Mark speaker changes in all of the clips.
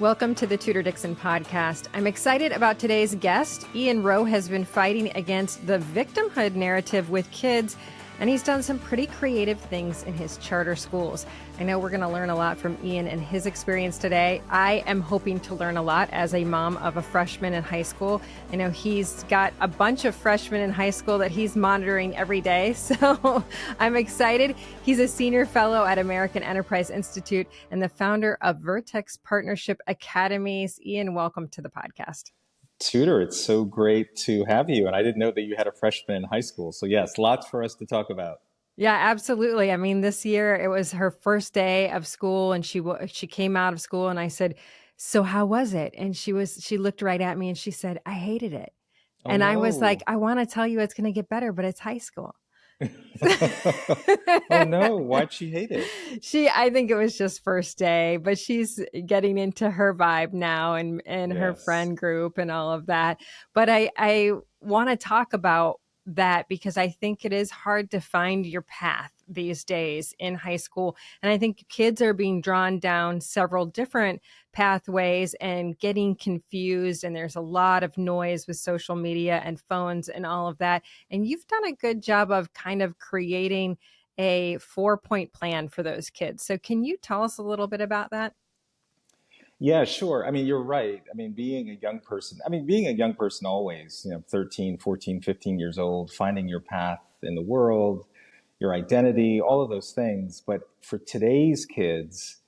Speaker 1: Welcome to the Tudor Dixon podcast. I'm excited about today's guest. Rowe has been fighting against the victimhood narrative with kids, and he's done some pretty creative things in his charter schools. I know we're going to learn a lot from Ian and his experience today. I am hoping to learn a lot as a mom of a freshman in high school. I know he's got a bunch of freshmen in high school that he's monitoring every day, so I'm excited. He's a senior fellow at American Enterprise Institute and the founder of Vertex Partnership Academies. Ian, welcome to the podcast.
Speaker 2: Tudor, it's so great to have you. And I didn't know that you had a freshman in high school. So yes, lots for us to talk about.
Speaker 1: Yeah, absolutely. I mean, this year it was her first day of school, and she came out of school, and I said, "So how was it?" And she looked right at me and she said, "I hated it."
Speaker 2: Oh,
Speaker 1: and
Speaker 2: no.
Speaker 1: I was like, "I want to tell you it's going to get better, but it's high school."
Speaker 2: Oh no, why'd she hate it?
Speaker 1: I think it was just first day, but she's getting into her vibe now and her friend group and all of that. But I want to talk about that because I think it is hard to find your path these days in high school. And I think kids are being drawn down several different pathways and getting confused. And there's a lot of noise with social media and phones and all of that. And you've done a good job of kind of creating a 4-point plan for those kids. So can you tell us a little bit about that?
Speaker 2: Yeah, sure. I mean, you're right. I mean, being a young person always, 13, 14, 15 years old, finding your path in the world, your identity, all of those things. But for today's kids,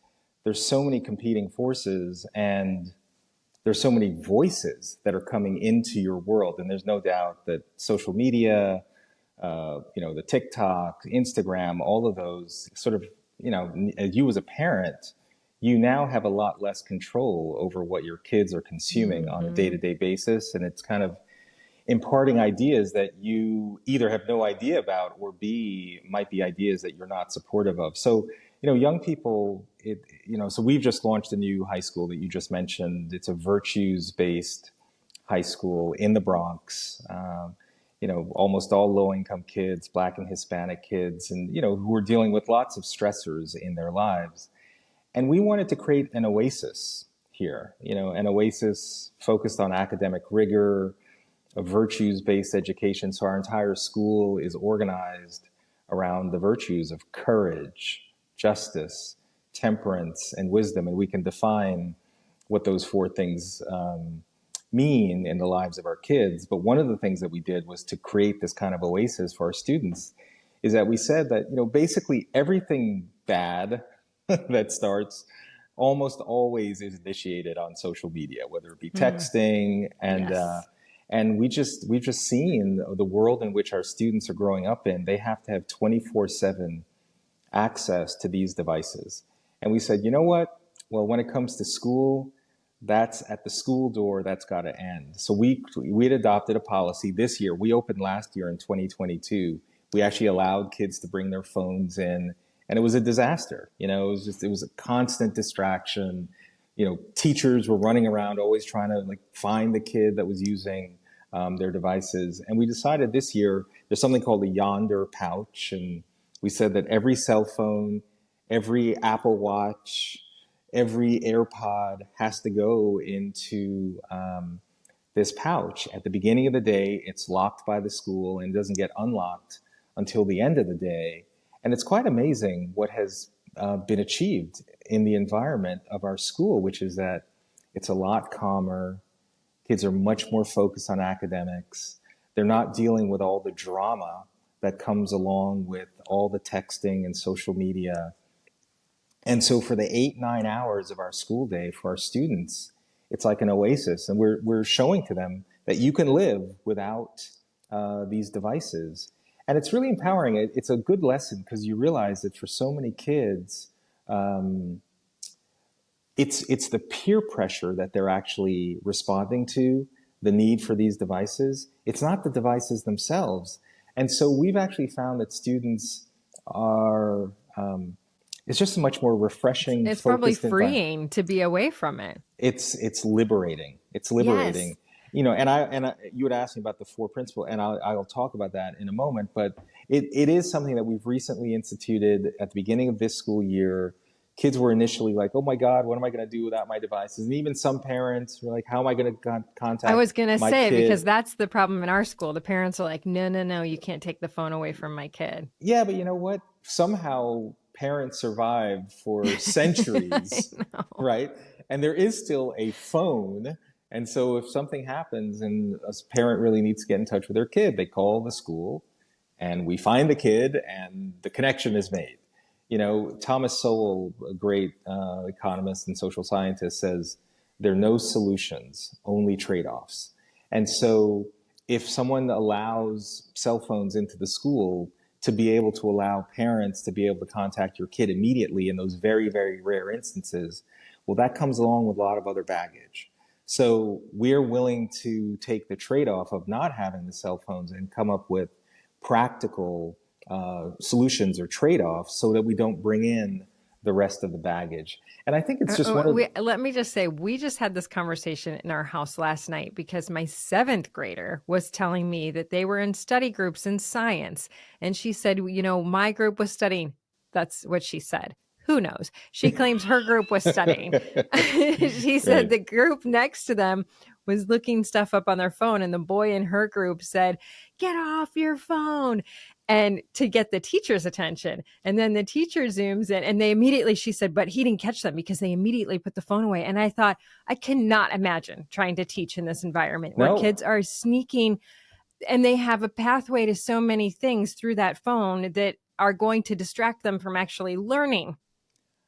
Speaker 2: there's so many competing forces and there's so many voices that are coming into your world. And there's no doubt that social media, the TikTok, Instagram, all of those sort of, you as a parent, you now have a lot less control over what your kids are consuming on a day-to-day basis. And it's kind of imparting ideas that you either have no idea about or might be ideas that you're not supportive of. So, young people, so we've just launched a new high school that you just mentioned. It's a virtues-based high school in the Bronx. Almost all low-income kids, Black and Hispanic kids, and, who are dealing with lots of stressors in their lives. And we wanted to create an oasis here, an oasis focused on academic rigor, a virtues-based education. So our entire school is organized around the virtues of courage, justice, temperance, and wisdom. And we can define what those four things mean in the lives of our kids. But one of the things that we did was to create this kind of oasis for our students is that we said that, basically everything bad that starts almost always is initiated on social media, whether it be texting and we've just seen the world in which our students are growing up in. They have to have 24/7 access to these devices. And we said, you know what? Well, when it comes to school, that's at the school door, that's got to end. So we had adopted a policy this year. We opened last year in 2022. We actually allowed kids to bring their phones in. And it was a disaster. It was a constant distraction. Teachers were running around always trying to find the kid that was using their devices. And we decided this year there's something called the Yonder pouch. And we said that every cell phone, every Apple Watch, every AirPod has to go into this pouch. At the beginning of the day, it's locked by the school and doesn't get unlocked until the end of the day. And it's quite amazing what has been achieved in the environment of our school, which is that it's a lot calmer. Kids are much more focused on academics. They're not dealing with all the drama that comes along with all the texting and social media. And so for the 8-9 hours of our school day for our students, it's like an oasis. And we're showing to them that you can live without these devices. And it's really empowering. It's a good lesson because you realize that for so many kids, it's the peer pressure that they're actually responding to, the need for these devices. It's not the devices themselves. And so we've actually found that students are, it's just a much more refreshing,
Speaker 1: it's probably freeing to be away from it.
Speaker 2: It's liberating. It's liberating. Yes. And you would ask me about the 4 principles, and I'll talk about that in a moment. But it is something that we've recently instituted at the beginning of this school year kids were initially like, oh my God, what am I going to do without my devices? And even some parents were like, how am I going to
Speaker 1: I
Speaker 2: contact
Speaker 1: was going to
Speaker 2: my
Speaker 1: say, because
Speaker 2: kid?
Speaker 1: that's the problem in our school. The parents are like, no, no, no, you can't take the phone away from my kid.
Speaker 2: Yeah, but you know what? Somehow parents survived for
Speaker 1: I
Speaker 2: centuries,
Speaker 1: know.
Speaker 2: right? And there is still a phone. And so if something happens and a parent really needs to get in touch with their kid, they call the school and we find the kid and the connection is made. You know, Thomas Sowell, a great economist and social scientist, says there are no solutions, only trade-offs. And so if someone allows cell phones into the school to be able to allow parents to be able to contact your kid immediately in those very, very rare instances, well, that comes along with a lot of other baggage. So we're willing to take the trade-off of not having the cell phones and come up with practical solutions or trade-offs so that we don't bring in the rest of the baggage. And I think it's just one of
Speaker 1: Let me just say, we just had this conversation in our house last night because my seventh grader was telling me that they were in study groups in science. And she said, you know, my group was studying. That's what she said. Who knows? She claims her group was studying. She said
Speaker 2: right.
Speaker 1: the group next to them was looking stuff up on their phone. And the boy in her group said, get off your phone. And to get the teacher's attention. And then the teacher zooms in and they immediately, she said, but he didn't catch them because they immediately put the phone away. And I thought, I cannot imagine trying to teach in this environment where
Speaker 2: No,
Speaker 1: kids are sneaking and they have a pathway to so many things through that phone that are going to distract them from actually learning.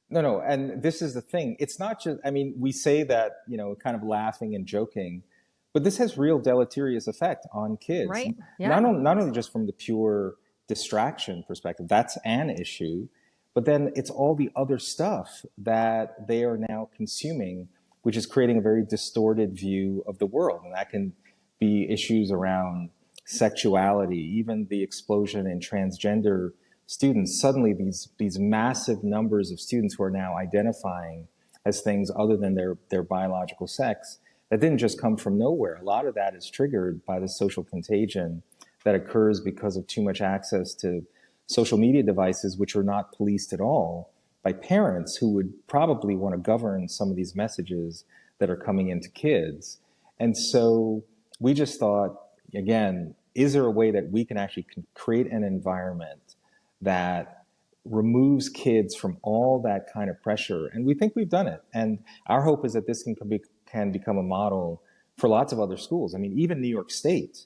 Speaker 2: no. And this is the thing. It's not just, I mean, we say that, you know, kind of laughing and joking, but this has real deleterious effect on kids.
Speaker 1: Right? Yeah.
Speaker 2: Not only just from the pure distraction perspective, that's an issue, but then it's all the other stuff that they are now consuming, which is creating a very distorted view of the world. And that can be issues around sexuality, even the explosion in transgender students. Suddenly, these massive numbers of students who are now identifying as things other than their biological sex, that didn't just come from nowhere. A lot of that is triggered by the social contagion that occurs because of too much access to social media devices, which are not policed at all by parents who would probably want to govern some of these messages that are coming into kids. And so we just thought, again, is there a way that we can actually create an environment that removes kids from all that kind of pressure? And we think we've done it. And our hope is that this can become a model for lots of other schools. I mean, even New York State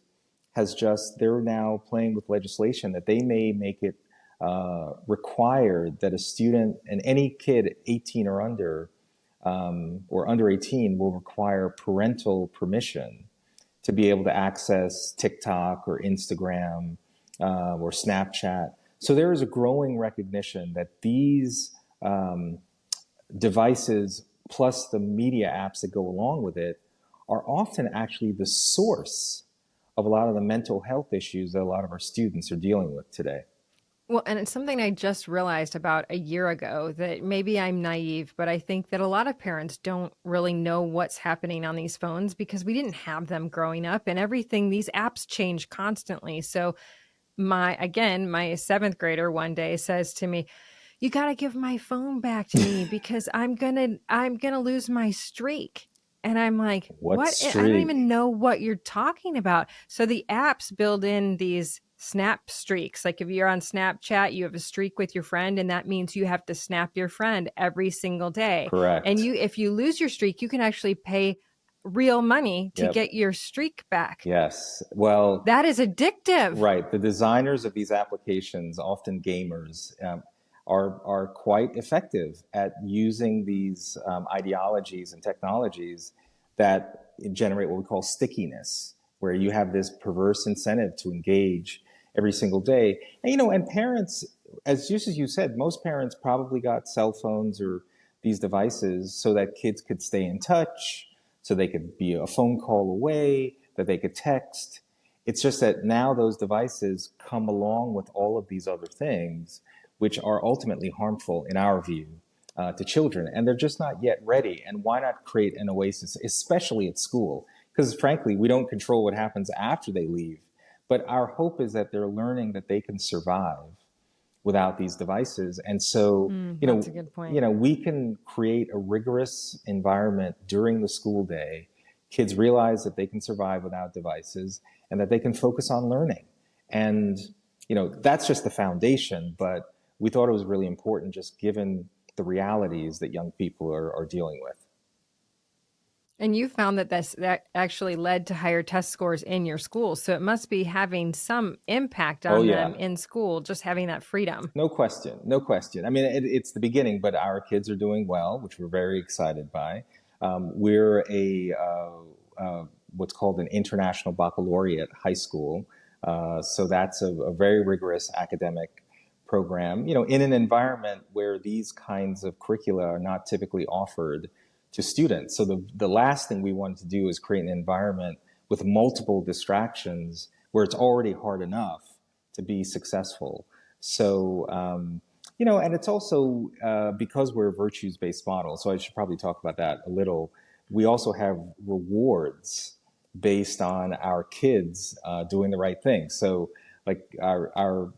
Speaker 2: has just, they're now playing with legislation that they may make it required that a student and any kid 18 or under 18 will require parental permission to be able to access TikTok or Instagram or Snapchat. So there is a growing recognition that these devices plus the media apps that go along with it are often actually the source of a lot of the mental health issues that a lot of our students are dealing with today.
Speaker 1: Well, and it's something I just realized about a year ago that maybe I'm naive, but I think that a lot of parents don't really know what's happening on these phones because we didn't have them growing up and everything, these apps change constantly. So my seventh grader one day says to me, you got to give my phone back to me because I'm going to lose my streak. And I'm like,
Speaker 2: What
Speaker 1: what? I don't even
Speaker 2: streak?
Speaker 1: know what you're talking about. So the apps build in these snap streaks. Like if you're on Snapchat, you have a streak with your friend, and that means you have to snap your friend every single day. And
Speaker 2: Correct.
Speaker 1: if you lose your streak, you can actually pay real money to
Speaker 2: Yep.
Speaker 1: get your streak back.
Speaker 2: Yes. Well,
Speaker 1: That is addictive.
Speaker 2: right. The designers of these applications, often gamers, are quite effective at using these ideologies and technologies that generate what we call stickiness, where you have this perverse incentive to engage every single day. And you know, and parents, as just as you said, most parents probably got cell phones or these devices so that kids could stay in touch, so they could be a phone call away, that they could text. It's just that now those devices come along with all of these other things, which are ultimately harmful in our view to children. And they're just not yet ready. And why not create an oasis, especially at school? Because frankly, we don't control what happens after they leave. But our hope is that they're learning that they can survive without these devices. And so,
Speaker 1: That's a good point.
Speaker 2: we can create a rigorous environment during the school day. Kids realize that they can survive without devices and that they can focus on learning. And, that's just the foundation, but we thought it was really important just given the realities that young people are dealing with.
Speaker 1: And you found that that actually led to higher test scores in your school. So it must be having some impact
Speaker 2: Oh,
Speaker 1: on them
Speaker 2: yeah.
Speaker 1: in school, just having that freedom.
Speaker 2: No question. No question. I mean, it's the beginning, but our kids are doing well, which we're very excited by. We're what's called an international baccalaureate high school. So that's a very rigorous academic program, in an environment where these kinds of curricula are not typically offered to students. So the last thing we wanted to do is create an environment with multiple distractions where it's already hard enough to be successful. So, and it's also because we're a virtues-based model, so I should probably talk about that a little. We also have rewards based on our kids doing the right thing. So, like our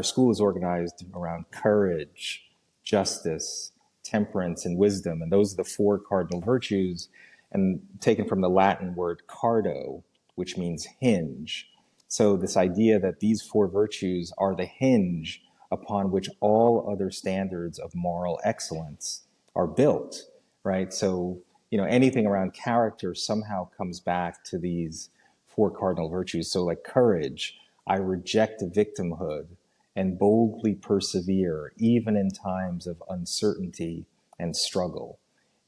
Speaker 2: school is organized around courage, justice, temperance, and wisdom, and those are the four cardinal virtues, and taken from the Latin word cardo, which means hinge. So this idea that these four virtues are the hinge upon which all other standards of moral excellence are built, right? So, anything around character somehow comes back to these four cardinal virtues. So like courage, I reject victimhood and boldly persevere even in times of uncertainty and struggle.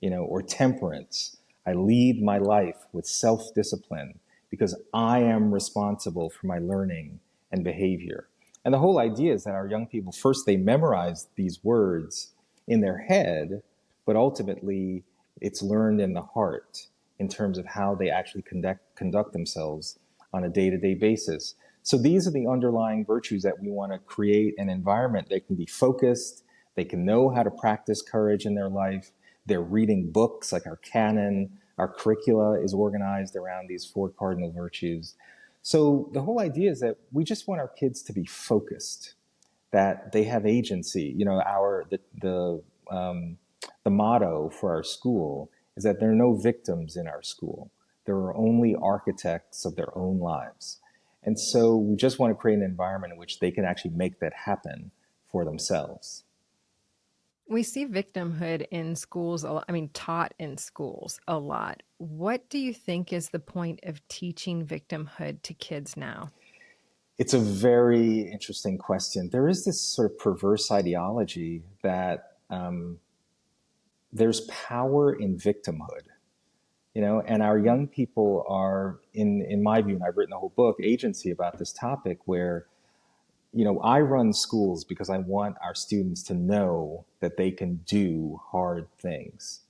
Speaker 2: Or temperance, I lead my life with self-discipline because I am responsible for my learning and behavior. And the whole idea is that our young people, first they memorize these words in their head, but ultimately it's learned in the heart in terms of how they actually conduct themselves on a day-to-day basis. So these are the underlying virtues that we want to create an environment that can be focused, they can know how to practice courage in their life, they're reading books like our canon, our curricula is organized around these four cardinal virtues. So the whole idea is that we just want our kids to be focused, that they have agency. The motto for our school is that there are no victims in our school. There are only architects of their own lives. And so we just want to create an environment in which they can actually make that happen for themselves.
Speaker 1: We see victimhood in schools, taught in schools a lot. What do you think is the point of teaching victimhood to kids now?
Speaker 2: It's a very interesting question. There is this sort of perverse ideology that there's power in victimhood, and our young people are, in my view, and I've written a whole book, Agency, about this topic where I run schools because I want our students to know that they can do hard things.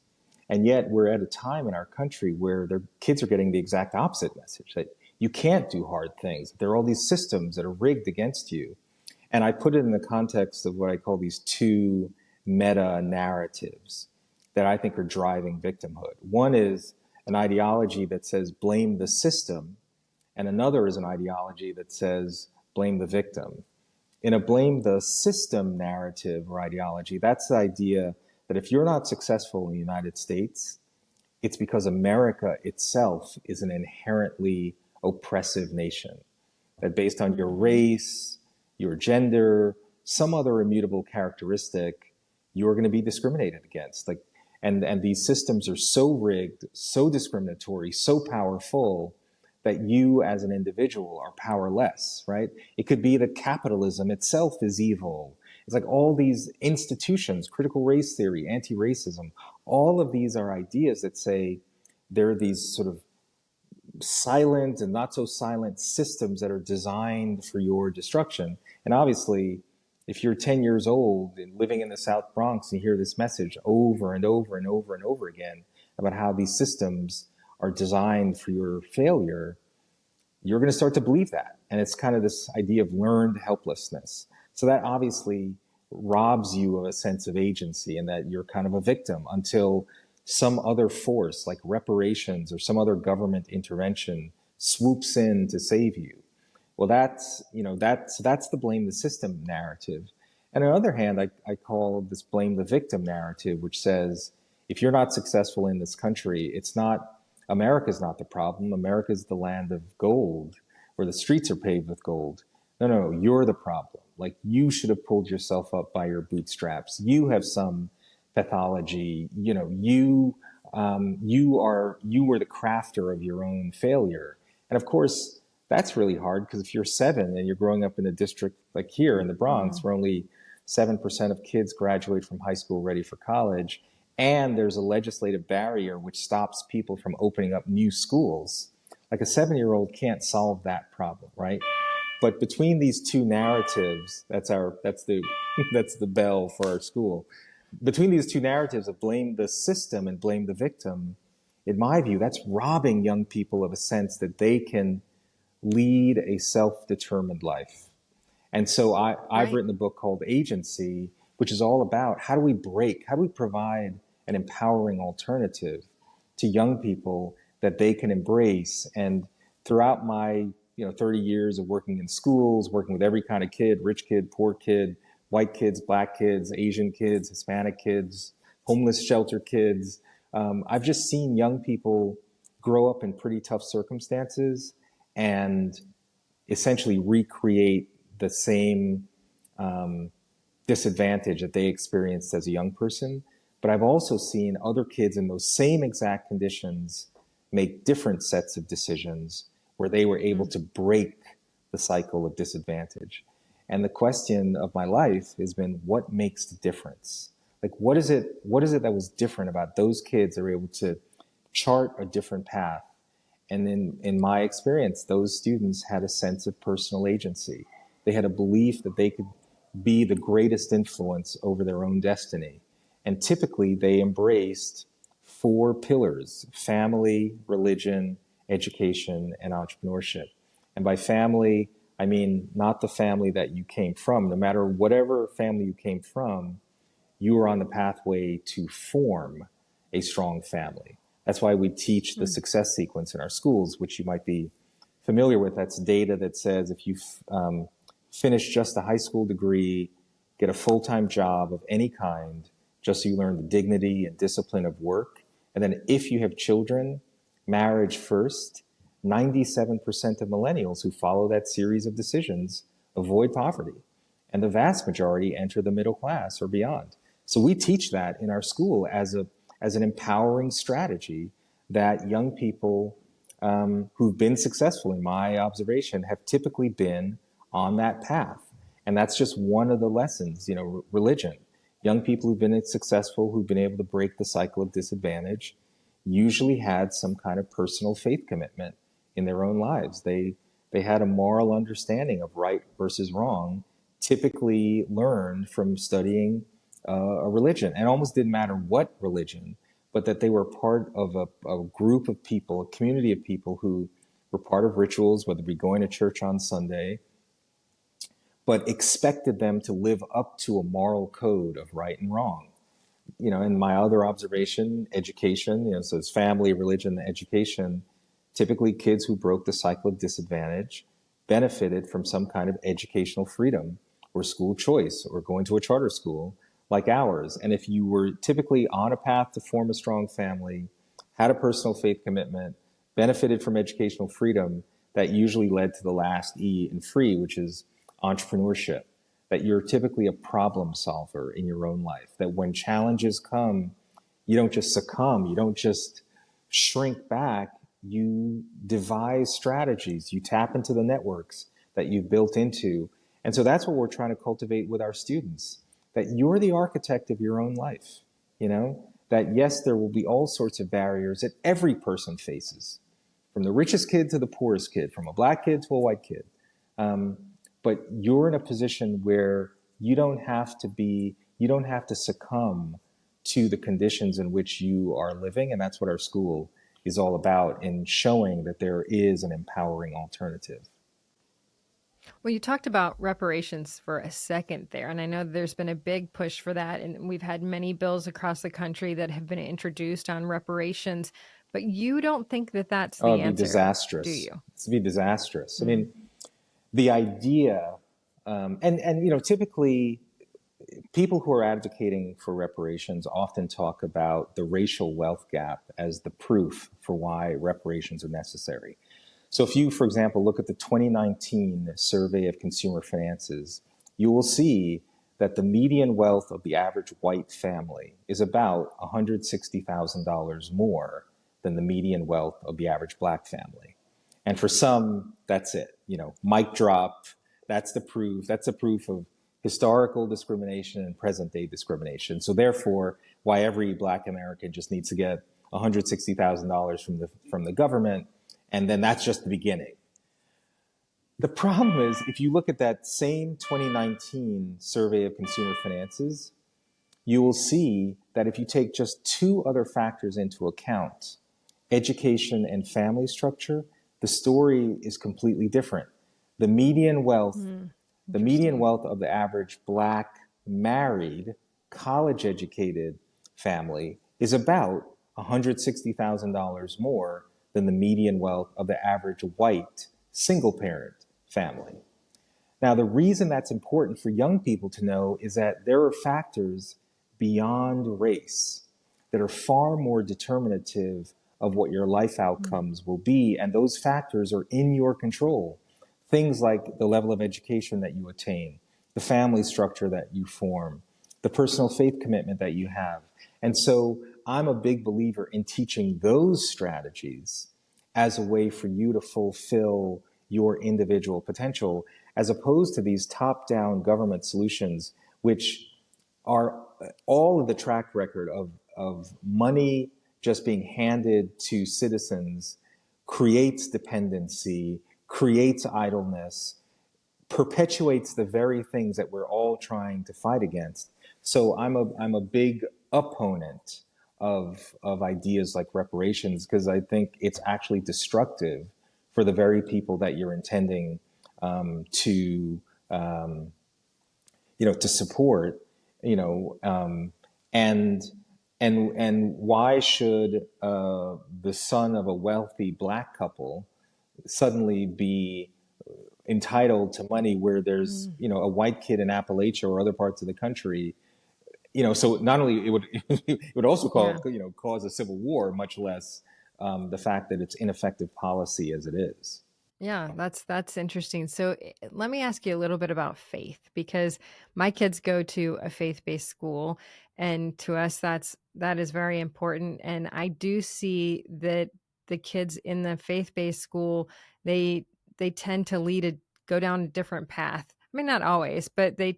Speaker 2: And yet we're at a time in our country where their kids are getting the exact opposite message, that you can't do hard things. There are all these systems that are rigged against you. And I put it in the context of what I call these two meta narratives that I think are driving victimhood. One is an ideology that says blame the system, and another is an ideology that says blame the victim. In a blame the system narrative or ideology, that's the idea that if you're not successful in the United States, it's because America itself is an inherently oppressive nation. That based on your race, your gender, some other immutable characteristic, you're going to be discriminated against. And these systems are so rigged, so discriminatory, so powerful that you as an individual are powerless, right? It could be that capitalism itself is evil. It's like all these institutions, critical race theory, anti-racism, all of these are ideas that say there are these sort of silent and not so silent systems that are designed for your destruction. And obviously, if you're 10 years old and living in the South Bronx and you hear this message over and over and over and over again about how these systems are designed for your failure, you're going to start to believe that. And it's kind of this idea of learned helplessness. So that obviously robs you of a sense of agency and that you're kind of a victim until some other force like reparations or some other government intervention swoops in to save you. Well, that's the blame the system narrative. And on the other hand, I call this blame the victim narrative, which says if you're not successful in this country, it's not America's not the problem. America's the land of gold, where the streets are paved with gold. No, you're the problem. Like you should have pulled yourself up by your bootstraps. You have some pathology. You were the crafter of your own failure. And of course, that's really hard because if you're 7 and you're growing up in a district like here in the Bronx, where only 7% of kids graduate from high school ready for college, and there's a legislative barrier which stops people from opening up new schools. Like a 7-year-old can't solve that problem, right? But between these two narratives, that's the that's the bell for our school. Between these two narratives of blame the system and blame the victim, in my view, that's robbing young people of a sense that they can lead a self-determined life. And so I've
Speaker 1: Right.
Speaker 2: written a book called Agency, which is all about how do we provide an empowering alternative to young people that they can embrace. And throughout my 30 years of working in schools, working with every kind of kid, rich kid, poor kid, white kids, black kids, Asian kids, Hispanic kids, homeless shelter kids, I've just seen young people grow up in pretty tough circumstances and essentially recreate the same disadvantage that they experienced as a young person. But I've also seen other kids in those same exact conditions make different sets of decisions where they were able to break the cycle of disadvantage. And the question of my life has been, what makes the difference? Like, what is it that was different about those kids that were able to chart a different path? And in my experience, those students had a sense of personal agency. They had a belief that they could be the greatest influence over their own destiny. And typically, they embraced 4 pillars: family, religion, education, and entrepreneurship. And by family, I mean not the family that you came from. No matter whatever family you came from, you are on the pathway to form a strong family. That's why we teach the success sequence in our schools, which you might be familiar with. That's data that says if you finish just a high school degree, get a full-time job of any kind, just so you learn the dignity and discipline of work, and then if you have children, marriage first, 97% of millennials who follow that series of decisions avoid poverty. And the vast majority enter the middle class or beyond. So we teach that in our school as an empowering strategy that young people who've been successful, in my observation, have typically been on that path. And that's just one of the lessons, religion. Young people who've been successful, who've been able to break the cycle of disadvantage, usually had some kind of personal faith commitment in their own lives. They had a moral understanding of right versus wrong, typically learned from studying a religion. And it almost didn't matter what religion, but that they were part of a group of people, a community of people who were part of rituals, whether it be going to church on Sunday, but expected them to live up to a moral code of right and wrong. In my other observation, education, so it's family, religion, education, typically kids who broke the cycle of disadvantage benefited from some kind of educational freedom or school choice or going to a charter school like ours. And if you were typically on a path to form a strong family, had a personal faith commitment, benefited from educational freedom, that usually led to the last E in free, which is entrepreneurship. That you're typically a problem solver in your own life. That when challenges come, you don't just succumb, you don't just shrink back, you devise strategies, you tap into the networks that you've built into. And so that's what we're trying to cultivate with our students, that you're the architect of your own life, that yes, there will be all sorts of barriers that every person faces, from the richest kid to the poorest kid, from a black kid to a white kid. But you're in a position where you don't have to succumb to the conditions in which you are living. And that's what our school is all about, in showing that there is an empowering alternative.
Speaker 1: Well, you talked about reparations for a second there, and I know there's been a big push for that, and we've had many bills across the country that have been introduced on reparations, but you don't think that that's
Speaker 2: Oh,
Speaker 1: the
Speaker 2: it'd be
Speaker 1: answer, do
Speaker 2: disastrous.
Speaker 1: you?
Speaker 2: It'd be disastrous. I
Speaker 1: Mm.
Speaker 2: mean, the idea, and typically people who are advocating for reparations often talk about the racial wealth gap as the proof for why reparations are necessary. So if you, for example, look at the 2019 survey of consumer finances, you will see that the median wealth of the average white family is about $160,000 more than the median wealth of the average black family. And for some, that's it. Mic drop. That's the proof. That's the proof of historical discrimination and present day discrimination. So therefore, why every black American just needs to get $160,000 from the government, and then that's just the beginning. The problem is, if you look at that same 2019 survey of consumer finances, you will see that if you take just two other factors into account, education and family structure, the story is completely different. The median wealth of the average black, married, college-educated family is about $160,000 more than the median wealth of the average white, single-parent family. Now, the reason that's important for young people to know is that there are factors beyond race that are far more determinative of what your life outcomes will be, and those factors are in your control. Things like the level of education that you attain, the family structure that you form, the personal faith commitment that you have. And so I'm a big believer in teaching those strategies as a way for you to fulfill your individual potential, as opposed to these top-down government solutions, which are all of the track record of money just being handed to citizens creates dependency, creates idleness, perpetuates the very things that we're all trying to fight against. So I'm a big opponent of ideas like reparations, because I think it's actually destructive for the very people that you're intending to support. And why should the son of a wealthy black couple suddenly be entitled to money where there's a white kid in Appalachia or other parts of the country? So not only it would also cause a civil war, much less the fact that it's ineffective policy as it is.
Speaker 1: Yeah, that's interesting. So let me ask you a little bit about faith, because my kids go to a faith-based school, and to us that is very important. And I do see that the kids in the faith-based school, they tend to go down a different path. I mean, not always, but they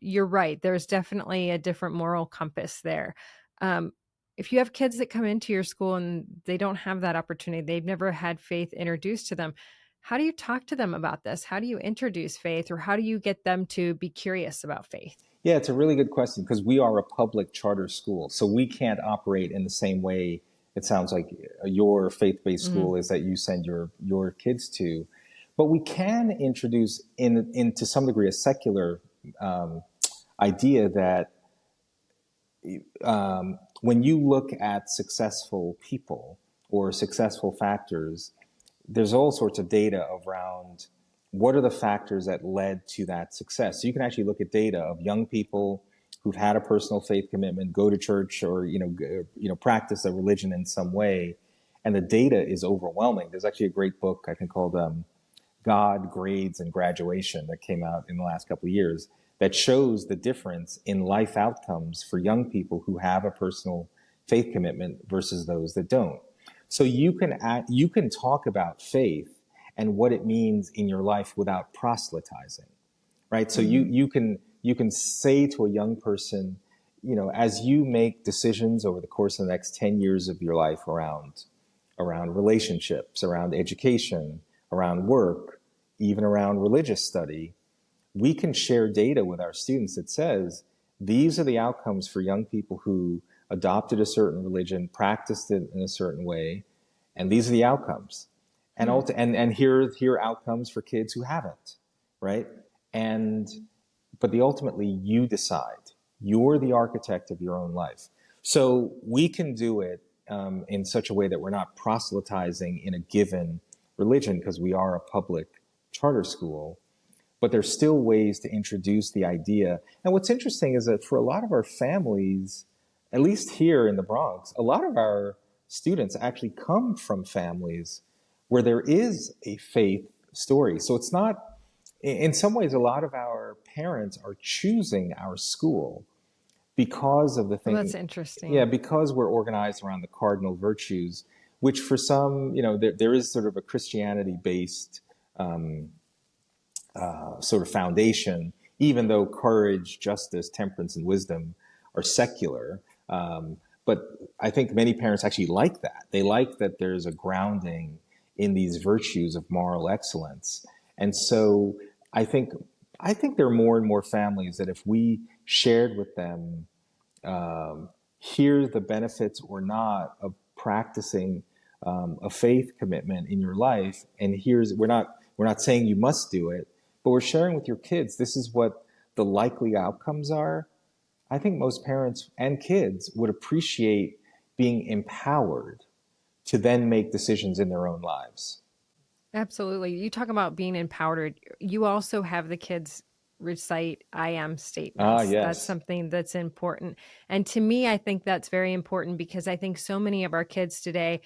Speaker 1: you're right. There's definitely a different moral compass there. Um, if you have kids that come into your school and they don't have that opportunity, they've never had faith introduced to them, how do you talk to them about this? How do you introduce faith, or how do you get them to be curious about faith?
Speaker 2: Yeah, it's a really good question, because we are a public charter school. So we can't operate in the same way it sounds like your faith-based school is that you send your kids to. But we can introduce to some degree a secular idea that when you look at successful people or successful factors, there's all sorts of data around what are the factors that led to that success. So you can actually look at data of young people who've had a personal faith commitment, go to church, or practice a religion in some way, and the data is overwhelming. There's actually a great book I think called God, Grades, and Graduation that came out in the last couple of years that shows the difference in life outcomes for young people who have a personal faith commitment versus those that don't. So you can talk about faith and what it means in your life without proselytizing, right? So you can say to a young person, as you make decisions over the course of the next 10 years of your life around relationships, around education, around work, even around religious study, we can share data with our students that says these are the outcomes for young people who adopted a certain religion, practiced it in a certain way, and these are the outcomes. And here are outcomes for kids who haven't, right? But ultimately you decide. You're the architect of your own life. So we can do it in such a way that we're not proselytizing in a given religion, because we are a public charter school, but there's still ways to introduce the idea. And what's interesting is that for a lot of our families, at least here in the Bronx, a lot of our students actually come from families where there is a faith story. So it's not, in some ways, a lot of our parents are choosing our school because of the
Speaker 1: Well,
Speaker 2: thing.
Speaker 1: that's interesting.
Speaker 2: Yeah, because we're organized around the cardinal virtues, which for some, there is sort of a Christianity based sort of foundation, even though courage, justice, temperance, and wisdom are secular. But I think many parents actually like that. They like that there's a grounding in these virtues of moral excellence. And so I think I think there are more and more families that if we shared with them, here's the benefits or not of practicing a faith commitment in your life, and we're not saying you must do it, but we're sharing with your kids this is what the likely outcomes are. I think most parents and kids would appreciate being empowered to then make decisions in their own lives.
Speaker 1: Absolutely. You talk about being empowered. You also have the kids recite I am
Speaker 2: Ah,
Speaker 1: statements. That's
Speaker 2: yes.
Speaker 1: something that's important. And to me, I think that's very important because I think so many of our kids today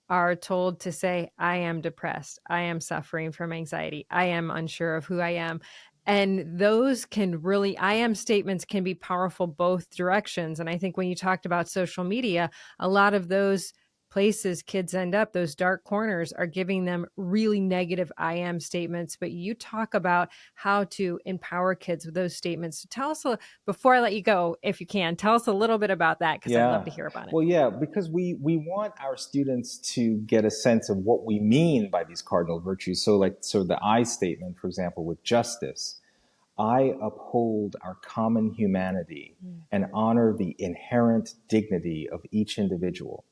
Speaker 1: are told to say, I am depressed. I am suffering from anxiety. I am unsure of who I am. And those can really, I am statements can be powerful both directions. And I think when you talked about social media, a lot of those places kids end up, those dark corners, are giving them really negative I am statements. But you talk about how to empower kids with those statements. So tell us, before I let you go, if you can, tell us a little bit about that because I'd love
Speaker 2: Yeah.
Speaker 1: to hear about it.
Speaker 2: Well, yeah, because we want our students to get a sense of what we mean by these cardinal virtues. So the I statement, for example, with justice, I uphold our common humanity and honor the inherent dignity of each individual.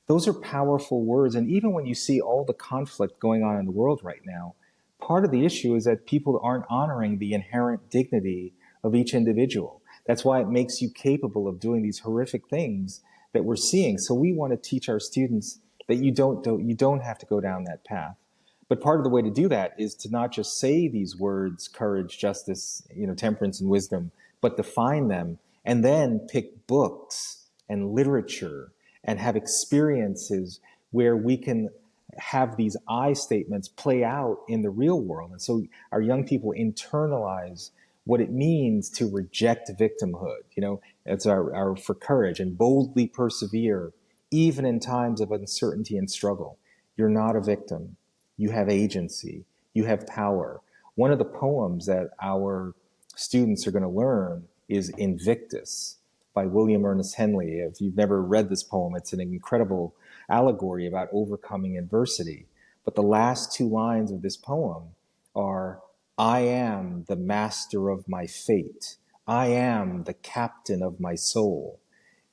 Speaker 2: Those are powerful words. And even when you see all the conflict going on in the world right now, part of the issue is that people aren't honoring the inherent dignity of each individual. That's why it makes you capable of doing these horrific things that we're seeing. So we want to teach our students that you don't have to go down that path. But part of the way to do that is to not just say these words, courage, justice, temperance and wisdom, but define them and then pick books and literature and have experiences where we can have these I statements play out in the real world. And so our young people internalize what it means to reject victimhood. It's our for courage and boldly persevere, even in times of uncertainty and struggle. You're not a victim. You have agency. You have power. One of the poems that our students are going to learn is Invictus by William Ernest Henley. If you've never read this poem, it's an incredible allegory about overcoming adversity. But the last two lines of this poem are, I am the master of my fate. I am the captain of my soul.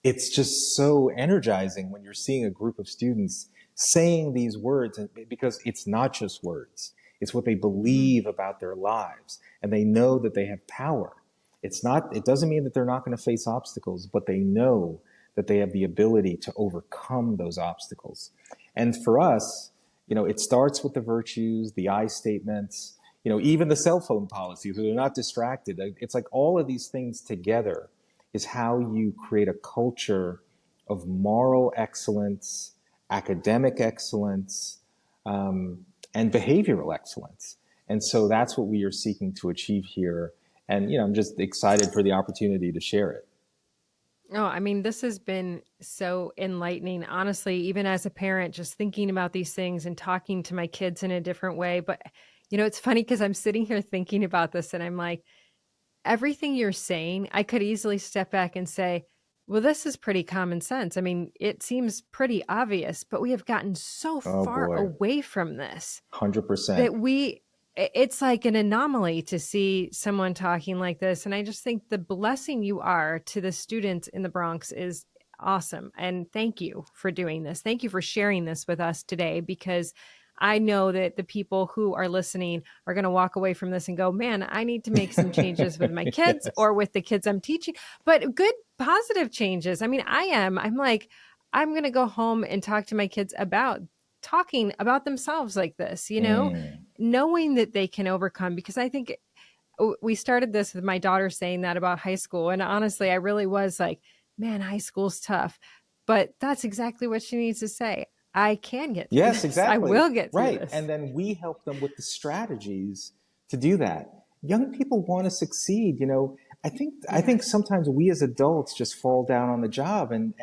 Speaker 2: It's just so energizing when you're seeing a group of students saying these words, because it's not just words. It's what they
Speaker 1: Mhm.
Speaker 2: believe about their lives, and they know that they have power. It doesn't mean that they're not going to face obstacles, but they know that they have the ability to overcome those obstacles. And for us, it starts with the virtues, the I statements, even the cell phone policy, so they're not distracted. It's like all of these things together is how you create a culture of moral excellence, academic excellence, and behavioral excellence. And so that's what we are seeking to achieve here. And, I'm just excited for the opportunity to share it.
Speaker 1: Oh, I mean, this has been so enlightening. Honestly, even as a parent, just thinking about these things and talking to my kids in a different way. But, it's funny because I'm sitting here thinking about this and I'm like, everything you're saying, I could easily step back and say, well, this is pretty common sense. I mean, it seems pretty obvious, but we have gotten so
Speaker 2: Oh
Speaker 1: far
Speaker 2: boy,
Speaker 1: away from this
Speaker 2: 100%.
Speaker 1: that it's like an anomaly to see someone talking like this. And I just think the blessing you are to the students in the Bronx is awesome. And thank you for doing this. Thank you for sharing this with us today, because I know that the people who are listening are going to walk away from this and go, man, I need to make some changes with my kids
Speaker 2: Yes.
Speaker 1: or with the kids I'm teaching, but good, positive changes. I mean, I'm like, I'm going to go home and talk to my kids about talking about themselves like this,
Speaker 2: Mm.
Speaker 1: knowing that they can overcome, because I think we started this with my daughter saying that about high school. And honestly, I really was like, man, high school's tough. But that's exactly what she needs to say. I can get through
Speaker 2: Yes,
Speaker 1: this. I
Speaker 2: exactly.
Speaker 1: will get through
Speaker 2: Right.
Speaker 1: this.
Speaker 2: And then we help them with the strategies to do that. Young people want to succeed. I think
Speaker 1: Yes.
Speaker 2: sometimes we as adults just fall down on the job, and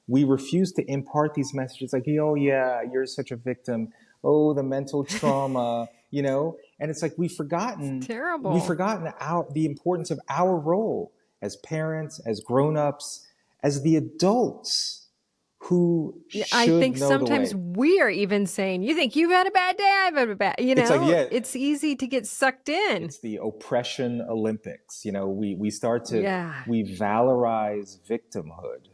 Speaker 2: we refuse to impart these messages like, oh yeah, you're such a victim. Oh, the mental trauma. And it's like
Speaker 1: It's
Speaker 2: we've
Speaker 1: terrible.
Speaker 2: forgotten the importance of our role as parents, as grown-ups, as the adults who
Speaker 1: Yeah, I
Speaker 2: should
Speaker 1: think
Speaker 2: know the
Speaker 1: sometimes
Speaker 2: way.
Speaker 1: we are even saying, you think you've had a bad day, I've had a bad,
Speaker 2: It's like, yeah,
Speaker 1: it's easy to get sucked in.
Speaker 2: it's the oppression Olympics.
Speaker 1: Yeah.
Speaker 2: We valorize victimhood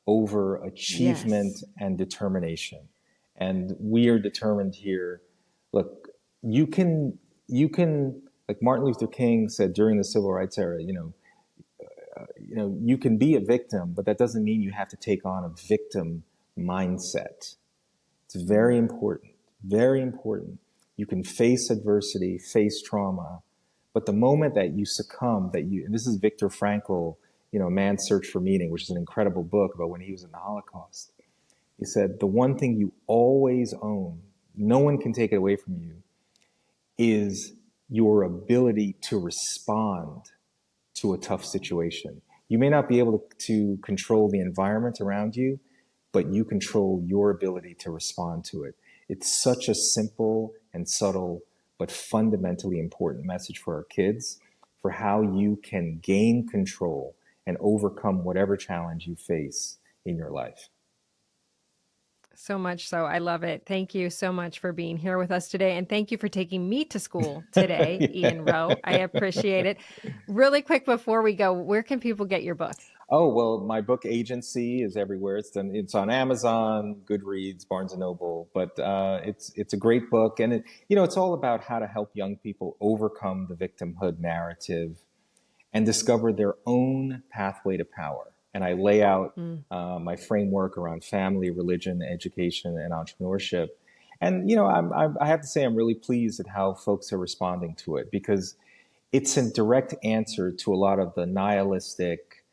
Speaker 2: over achievement
Speaker 1: Yes.
Speaker 2: and determination. And we are determined here. Look, you can, like Martin Luther King said during the civil rights era, you can be a victim, but that doesn't mean you have to take on a victim mindset. It's very important, very important. You can face adversity, face trauma, but the moment that you succumb, and this is Viktor Frankl, Man's Search for Meaning, which is an incredible book about when he was in the Holocaust. He said, the one thing you always own, no one can take it away from you, is your ability to respond to a tough situation. You may not be able to control the environment around you, but you control your ability to respond to it. It's such a simple and subtle, but fundamentally important message for our kids for how you can gain control and overcome whatever challenge you face in your life.
Speaker 1: So much so. I love it. Thank you so much for being here with us today. And thank you for taking me to school today, Ian Rowe. I appreciate it. Really quick before we go, where can people get your book?
Speaker 2: Oh, well, my book Agency is everywhere. It's on Amazon, Goodreads, Barnes and Noble, but it's a great book, and it's all about how to help young people overcome the victimhood narrative and discover their own pathway to power. And I lay out my framework around family, religion, education, and entrepreneurship. And I have to say I'm really pleased at how folks are responding to it, because it's a direct answer to a lot of the nihilistic,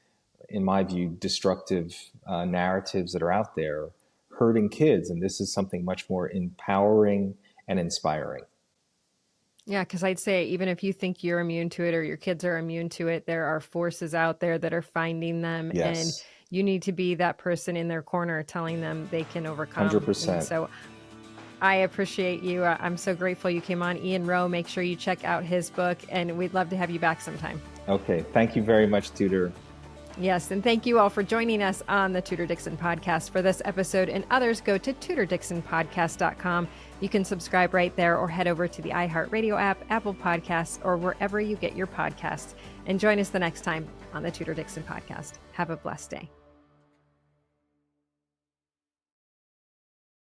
Speaker 2: in my view, destructive narratives that are out there hurting kids. And this is something much more empowering and inspiring.
Speaker 1: Yeah, because I'd say even if you think you're immune to it or your kids are immune to it, there are forces out there that are finding them, and
Speaker 2: Yes,
Speaker 1: you need to be that person in their corner telling them they can overcome. And
Speaker 2: 100%.
Speaker 1: so I appreciate you. I'm so grateful you came on. Ian Rowe, make sure you check out his book, and we'd love to have you back sometime.
Speaker 2: Okay, thank you very much, Tudor.
Speaker 1: Yes, and thank you all for joining us on the Tudor Dixon podcast. For this episode and others, go to tudordixonpodcast.com. You can subscribe right there or head over to the iHeartRadio app, Apple Podcasts, or wherever you get your podcasts. And join us the next time on the Tudor Dixon podcast. Have a blessed day.